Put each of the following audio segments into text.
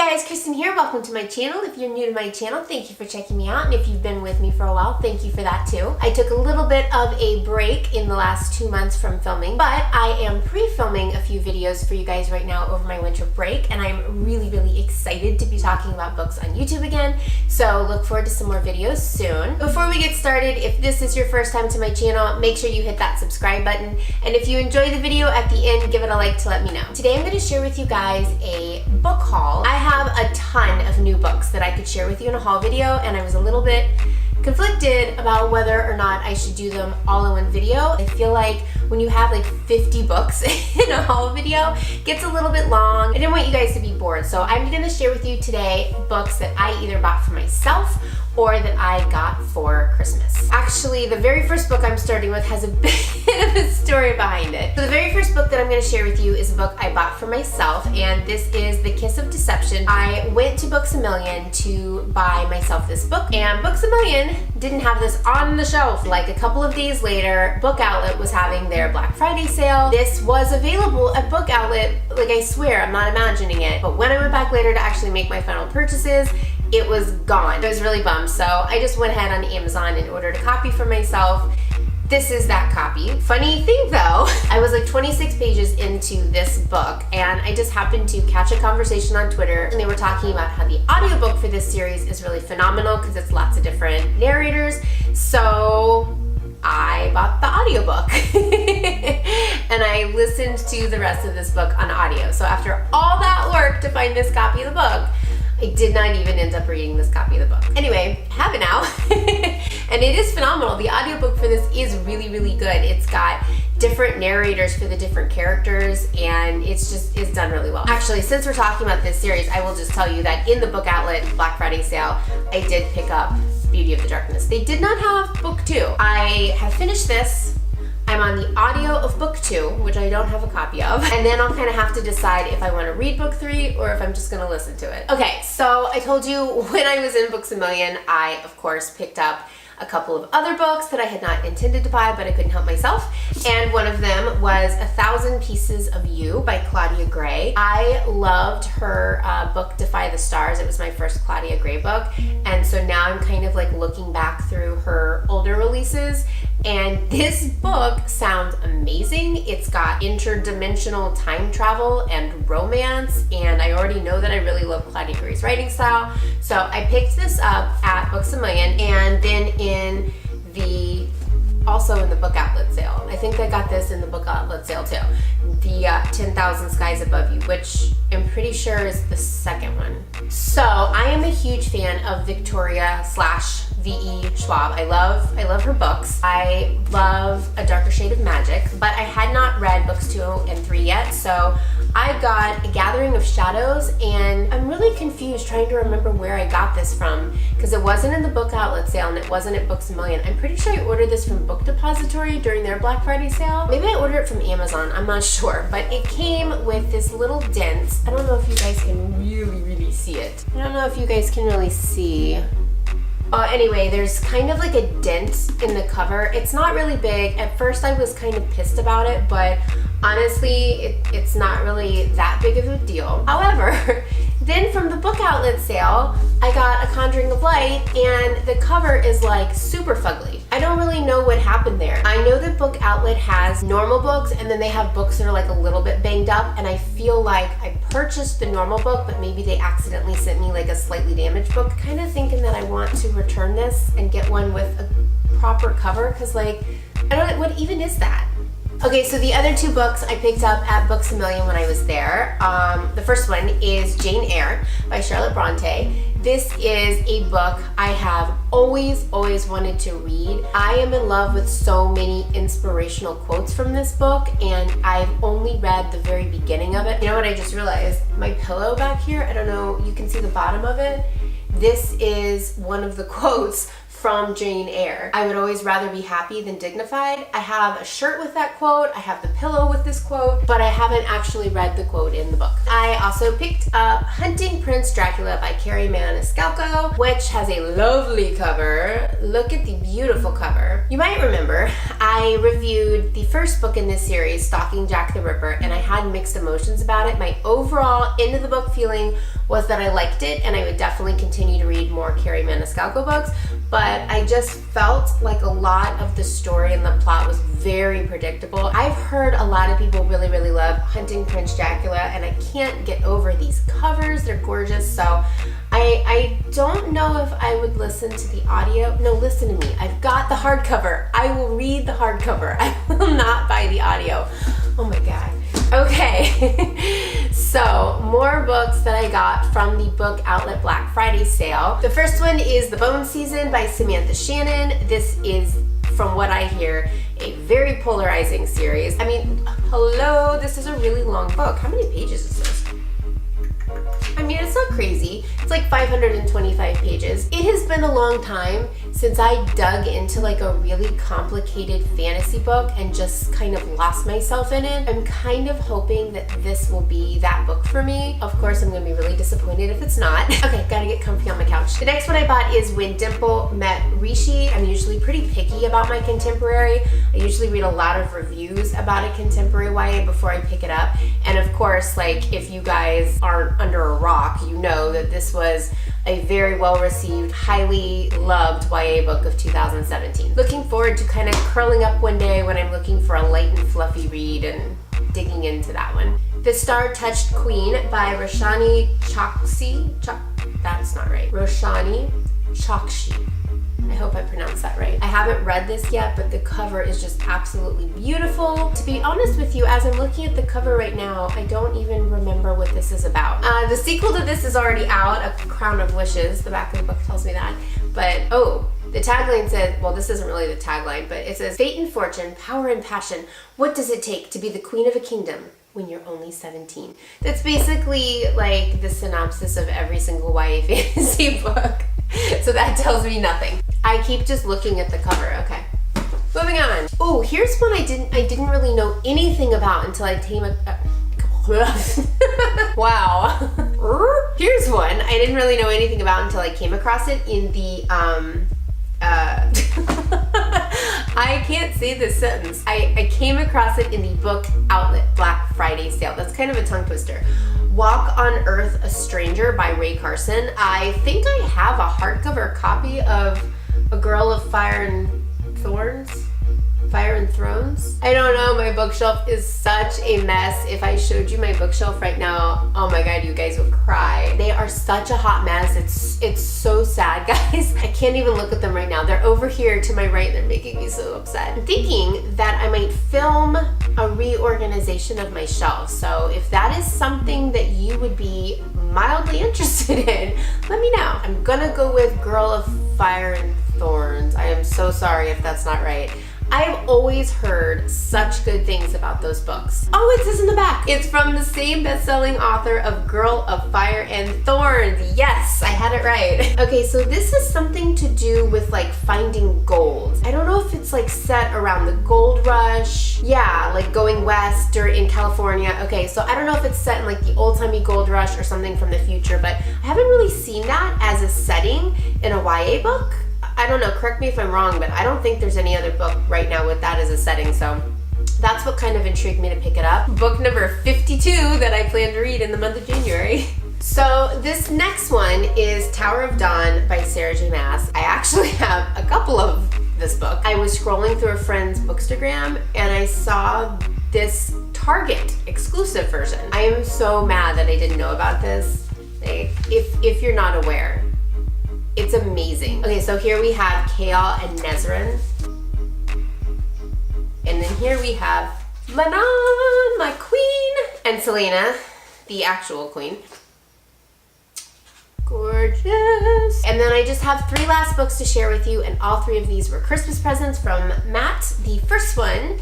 guys, Kristen here. Welcome to my channel. If you're new to my channel, thank you for checking me out. And if you've been with me for a while, thank you for that too. I took a little bit of a break in the last 2 months from filming, but I am pre-filming a few videos for you guys right now over my winter break, and I'm really excited to be talking about books on YouTube again. So look forward to some more videos soon. Before we get started, if this is your first time to my channel, make sure you hit that subscribe button. And if you enjoy the video at the end, give it a like to let me know. Today I'm going to share with you guys a book haul. I have a ton of new books that I could share with you in a haul video, and I was a little bit conflicted about whether or not I should do them all in one video. I feel like when you have like 50 books in a haul video, it gets a little bit long. I didn't want you guys to be bored, so I'm going to share with you today books that I either bought for myself or that I got for Christmas. Actually, the very first book I'm starting with has a bit of a story behind it. So the very first book that I'm going to share with you is a book I bought for myself, and this is The Kiss of Deception. I went to Books A Million to buy myself this book, and Books A Million didn't have this on the shelf. Like a couple of days later, Book Outlet was having their Black Friday sale. This was available at Book Outlet, like I swear, I'm not imagining it. But when I went back later to actually make my final purchases, it was gone. I was really bummed, so I just went ahead on Amazon and ordered a copy for myself. This is that copy. Funny thing though, I was like 26 pages into this book, and I just happened to catch a conversation on Twitter, and they were talking about how the audiobook for this series is really phenomenal because it's lots of different narrators. So I bought the audiobook and I listened to the rest of this book on audio. So after all that work to find this copy of the book, I did not even end up reading this copy of the book. Anyway, I have it now, and it is phenomenal. The audiobook for this is really good. It's got different narrators for the different characters, and it's done really well. Actually, since we're talking about this series, I will just tell you that in the Book Outlet Black Friday sale, I did pick up Beauty of the Darkness. They did not have book 2. I have finished this. I'm on the audio of book 2, which I don't have a copy of, and then I'll kind of have to decide if I want to read book 3 or if I'm just going to listen to it. Okay, so I told you when I was in Books A Million, I of course picked up a couple of other books that I had not intended to buy, but I couldn't help myself. And one of them was 1,000 Pieces of You by Claudia Gray. I loved her book Defy the Stars. It was my first Claudia Gray book. And so now I'm kind of like looking back through her older releases, and this book sounds amazing. It's got interdimensional time travel and romance, and I already know that I really love Claudia Gray's writing style. So I picked this up at Books A Million, and then also in the Book Outlet sale. I think I got this in the Book Outlet sale too. The 10,000 Skies Above You, which I'm pretty sure is the second one. So I am a huge fan of Victoria / V.E. Schwab. I love her books. I love A Darker Shade of Magic, but I had not read books 2 and 3 yet, so I got A Gathering of Shadows, and I'm really confused trying to remember where I got this from, because it wasn't in the Book Outlet sale and it wasn't at Books A Million. I'm pretty sure I ordered this from Book Depository during their Black Friday sale. Maybe I ordered it from Amazon, I'm not sure, but it came with this little dent. I don't know if you guys can really see it. I don't know if you guys can really see. Anyway, there's kind of like a dent in the cover. It's not really big. At first I was kind of pissed about it, but honestly, it's not really that big of a deal. However, then from the Book Outlet sale, I got A Conjuring of Light, and the cover is like super fugly. I don't really know what happened there. I know that Book Outlet has normal books, and then they have books that are like a little bit banged up, and I feel like I purchased the normal book, but maybe they accidentally sent me like a slightly damaged book. Kind of thinking that I want to return this and get one with a proper cover, because like, I don't know, what even is that? Okay, so the other 2 books I picked up at Books A Million when I was there. The first one is Jane Eyre by Charlotte Bronte. This is a book I have always wanted to read. I am in love with so many inspirational quotes from this book, and I've only read the very beginning of it. You know what I just realized? My pillow back here, I don't know, you can see the bottom of it. This is one of the quotes from Jane Eyre. I would always rather be happy than dignified. I have a shirt with that quote, I have the pillow with this quote, but I haven't actually read the quote in the book. I also picked up Hunting Prince Dracula by Carrie Maniscalco, which has a lovely cover. Look at the beautiful cover. You might remember I reviewed the first book in this series, Stalking Jack the Ripper, and I had mixed emotions about it. My overall end of the book feeling was that I liked it and I would definitely continue to read more Carrie Maniscalco books, but I just felt like a lot of the story and the plot was very predictable. I've heard a lot of people really, really love Hunting Prince Dracula, and I can't get over these covers. They're gorgeous, so I don't know if I would listen to the audio. No, listen to me. I've got the hardcover. I will read the hardcover. I will not buy the audio. Oh my God. Okay, so more books that I got from the Book Outlet Black Friday sale. The first one is The Bone Season by Samantha Shannon. This is, from what I hear, a very polarizing series. I mean, hello, this is a really long book. How many pages is this? I mean, it's not crazy. It's like 525 pages. It has been a long time since I dug into like a really complicated fantasy book and just kind of lost myself in it. I'm kind of hoping that this will be that book for me. Of course, I'm gonna be really disappointed if it's not. Okay, gotta get comfy on my couch. The next one I bought is When Dimple Met Rishi. I'm usually pretty picky about my contemporary. I usually read a lot of reviews about a contemporary YA before I pick it up. And of course, like, if you guys aren't under a rock, you know that this was a very well-received, highly loved YA book of 2017. Looking forward to kind of curling up one day when I'm looking for a light and fluffy read and digging into that one. The Star-Touched Queen by Roshani Chokshi. That's not right. Roshani Chokshi. I hope I pronounced that right. I haven't read this yet, but the cover is just absolutely beautiful. To be honest with you, as I'm looking at the cover right now, I don't even remember what this is about. The sequel to this is already out, A Crown of Wishes. The back of the book tells me that. But, oh, the tagline says, well, this isn't really the tagline, but it says, Fate and fortune, power and passion. What does it take to be the queen of a kingdom when you're only 17? That's basically like the synopsis of every single YA fantasy book. So that tells me nothing. I keep just looking at the cover. Okay, moving on. Oh, here's one I didn't really know anything about until I came wow. Here's one I didn't really know anything about until I came across it in the I can't say this sentence. I came across it in the Book Outlet Black Friday sale. That's kind of a tongue twister. Walk on Earth, a Stranger by Ray Carson. I think I have a hardcover copy of A Girl of Fire and Thorns? Fire and Thrones? I don't know, my bookshelf is such a mess. If I showed you my bookshelf right now, oh my God, you guys would cry. They are such a hot mess. It's so sad, guys. I can't even look at them right now. They're over here to my right. They're making me so upset. I'm thinking that I might film a reorganization of my shelves. So if that is something that you would be mildly interested in, let me know. I'm gonna go with Girl of Fire and Thorns. I am so sorry if that's not right. I've always heard such good things about those books. Oh, it says in the back. It's from the same best-selling author of Girl of Fire and Thorns. Yes, I had it right. Okay, so this is something to do with like finding gold. I don't know if it's like set around the gold rush. Yeah, like going west or in California. Okay, so I don't know if it's set in like the old-timey gold rush or something from the future, but I haven't really seen that as a setting in a YA book. I don't know, correct me if I'm wrong, but I don't think there's any other book right now with that as a setting, so that's what kind of intrigued me to pick it up. Book number 52 that I plan to read in the month of January. So this next one is Tower of Dawn by Sarah J. Maas. I actually have a couple of this book. I was scrolling through a friend's bookstagram and I saw this Target exclusive version. I am so mad that I didn't know about this. Like, if you're not aware, it's amazing. Okay, so here we have Kael and Nezran. And then here we have Manon, my queen, and Selena, the actual queen. Gorgeous. And then I just have 3 last books to share with you, and all 3 of these were Christmas presents from Matt. The first one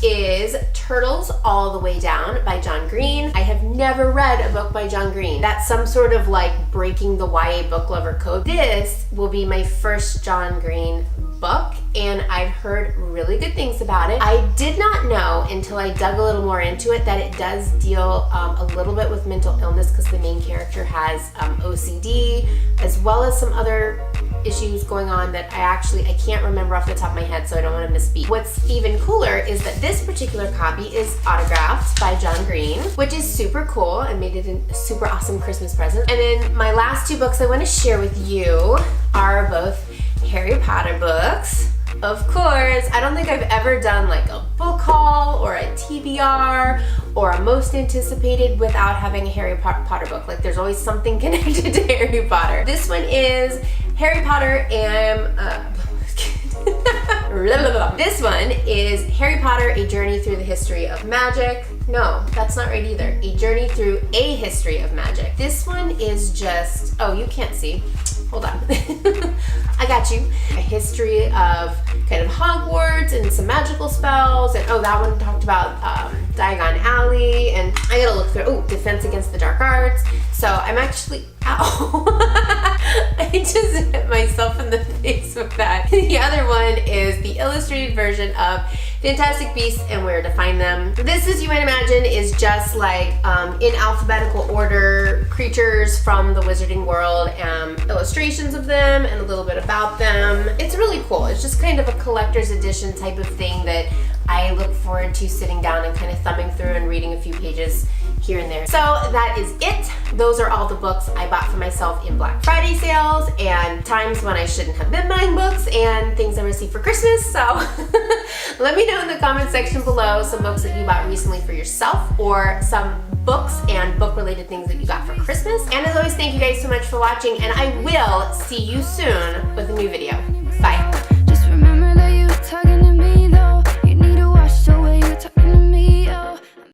is Turtles All the Way Down by John Green. I have never read a book by John Green. That's some sort of like breaking the YA book lover code. This will be my first John Green book, and I've heard really good things about it. I did not know until I dug a little more into it that it does deal a little bit with mental illness because the main character has OCD as well as some other issues going on that I can't remember off the top of my head, so I don't want to misspeak. What's even cooler is that this particular copy is autographed by John Green, which is super cool and made it a super awesome Christmas present. And then my last two books I want to share with you are both Harry Potter books. Of course, I don't think I've ever done like a book haul or a TBR or a most anticipated without having a Harry Potter book. Like there's always something connected to Harry Potter. This one is Harry Potter and this one is Harry Potter, A Journey Through the History of Magic. No, that's not right either. A Journey Through a History of Magic. This one is just, oh, you can't see. Hold on. I got you. A history of kind of Hogwarts and some magical spells. And oh, that one talked about Diagon Alley. And I gotta look through, oh, Defense Against the Dark Arts. So I'm actually, ow. I just hit myself in the face with that. The other one is the illustrated version of Fantastic Beasts and Where to Find Them. This, as you might imagine, is just like in alphabetical order creatures from the wizarding world, illustrations of them and a little bit about them. It's really cool. It's just kind of a collector's edition type of thing that I look forward to sitting down and kind of thumbing through and reading a few pages here and there. So that is it. Those are all the books I bought for myself in Black Friday sales and times when I shouldn't have been buying books and things I received for Christmas. So let me know in the comment section below some books that you bought recently for yourself or some books and book related things that you got for Christmas. And as always, thank you guys so much for watching, and I will see you soon with a new video.